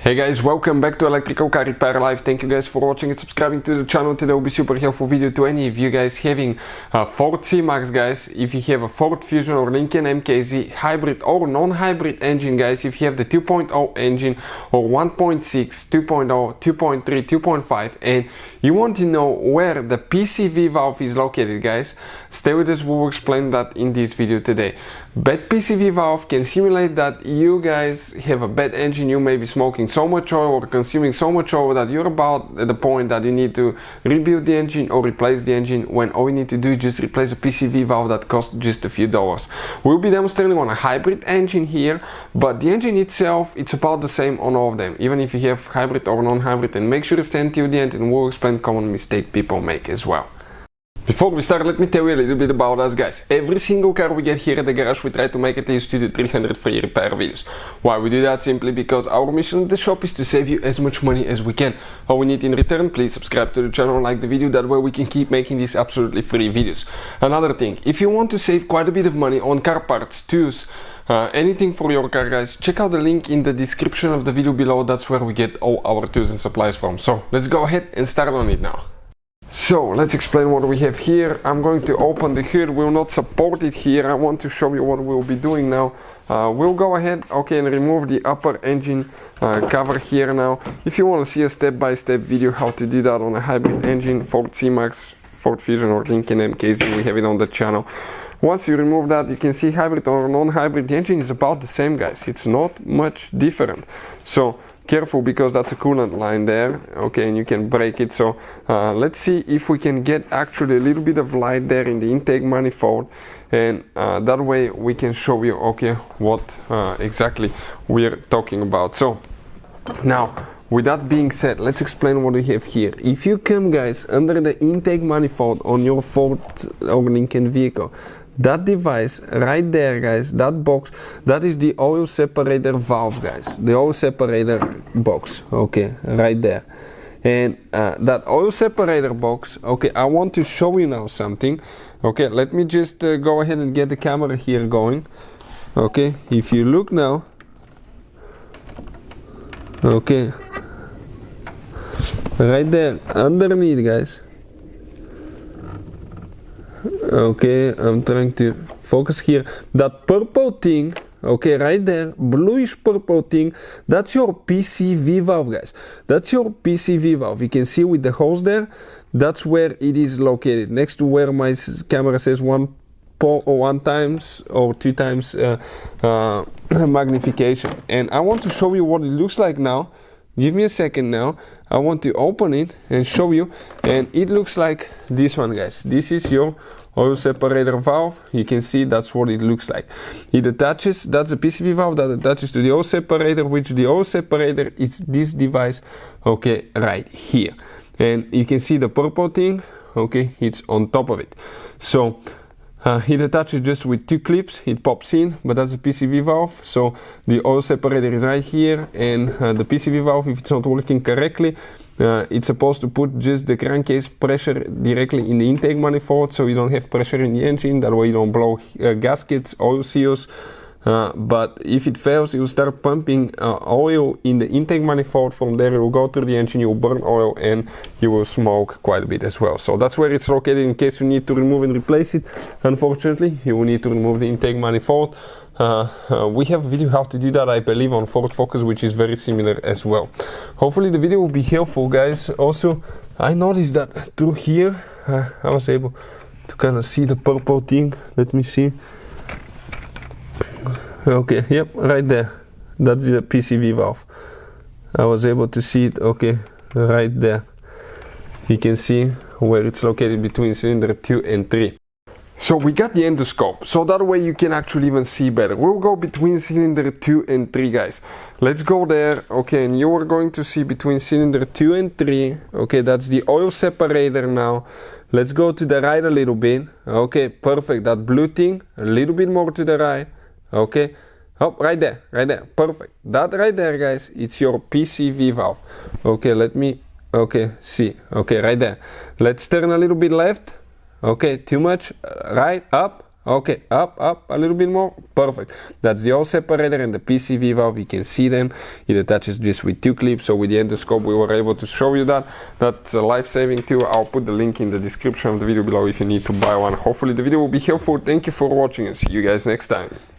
Hey guys, welcome back to Electrical Car Repair Live. Thank you guys for watching and subscribing to the channel. Today will be super helpful video to any of you guys having a Ford C-Max, guys. If you have a Ford Fusion or Lincoln Mkz hybrid or non-hybrid engine, guys, if you have the 2.0 engine or 1.6, 2.0, 2.3, 2.5 and you want to know where the PCV valve is located, guys, stay with us. We will explain that in this video today. Bad PCV valve can simulate that you guys have a bad engine. You may be smoking so much oil or consuming so much oil that you're about at the point that you need to rebuild the engine or replace the engine, when all you need to do is just replace a PCV valve that costs just a few dollars. We'll be demonstrating on a hybrid engine here, but the engine itself, it's about the same on all of them, even if you have hybrid or non-hybrid. And make sure to stay until the end and we'll explain common mistake people make as well. Before we start, let me tell you a little bit about us, guys. Every single car we get here at the garage, we try to make at least 2 to 300 free repair videos. Why we do that? Simply because our mission at the shop is to save you as much money as we can. All we need in return, please subscribe to the channel, like the video, that way we can keep making these absolutely free videos. Another thing, if you want to save quite a bit of money on car parts, tools, anything for your car, guys, check out the link in the description of the video below. That's where we get all our tools and supplies from. So let's go ahead and start on it now. So let's explain what we have here. I'm going to open the hood. We'll not support it here. I want to show you what we'll be doing now. We'll go ahead, and remove the upper engine cover here now. If you want to see a step-by-step video how to do that on a hybrid engine, Ford C-Max, Ford Fusion or Lincoln Mkz, we have it on the channel. Once you remove that, you can see hybrid or non-hybrid, the engine is about the same, guys. It's not much different. So careful, because that's a coolant line there, and you can break it. So let's see if we can get actually a little bit of light there in the intake manifold, and that way we can show you what exactly we're talking about. So now, with that being said, let's explain what we have here. If you come, guys, under the intake manifold on your Ford or Lincoln vehicle, that device right there, guys, that box, that is the oil separator valve, guys, the oil separator box, right there. And that oil separator box, I want to show you now something. Let me just go ahead and get the camera here going. If you look now, right there underneath, guys, I'm trying to focus here. That purple thing, right there, bluish purple thing, that's your PCV valve, guys. That's your PCV valve. You can see with the holes there, that's where it is located, next to where my camera says one times or 2 times magnification. And I want to show you what it looks like now. Give me a second now. I want to open it and show you, and it looks like this one, guys. This is your oil separator valve. You can see that's what it looks like. It attaches, that's a PCV valve that attaches to the oil separator, which the oil separator is this device, right here. And you can see the purple thing, it's on top of it. So it attaches just with 2 clips, it pops in, but that's a PCV valve. So the oil separator is right here, and the PCV valve, if it's not working correctly, it's supposed to put just the crankcase pressure directly in the intake manifold, so you don't have pressure in the engine. That way you don't blow gaskets, oil seals. But if it fails, it will start pumping oil in the intake manifold. From there it will go through the engine, you will burn oil, and you will smoke quite a bit as well. So that's where it's located. In case you need to remove and replace it, unfortunately you will need to remove the intake manifold. We have a video how to do that, I believe, on Ford Focus, which is very similar as well. Hopefully the video will be helpful, guys. Also, I noticed that through here I was able to kind of see the purple thing. Let me see. Yep, right there, that's the PCV valve. I was able to see it, right there. You can see where it's located between cylinder 2 and 3. So we got the endoscope, so that way you can actually even see better. We'll go between cylinder 2 and 3, guys. Let's go there, and you are going to see between cylinder 2 and 3, that's the oil separator now. Let's go to the right a little bit, perfect, that blue thing, a little bit more to the right. Right there, perfect. That right there, guys, it's your PCV valve. Let me, see, right there. Let's turn a little bit left. Too much, right, up, Okay, up, a little bit more. Perfect. That's the oil separator and the PCV valve. You can see them. It attaches just with 2 clips. So with the endoscope, we were able to show you that. That's a life-saving tool. I'll put the link in the description of the video below if you need to buy one. Hopefully the video will be helpful. Thank you for watching and see you guys next time.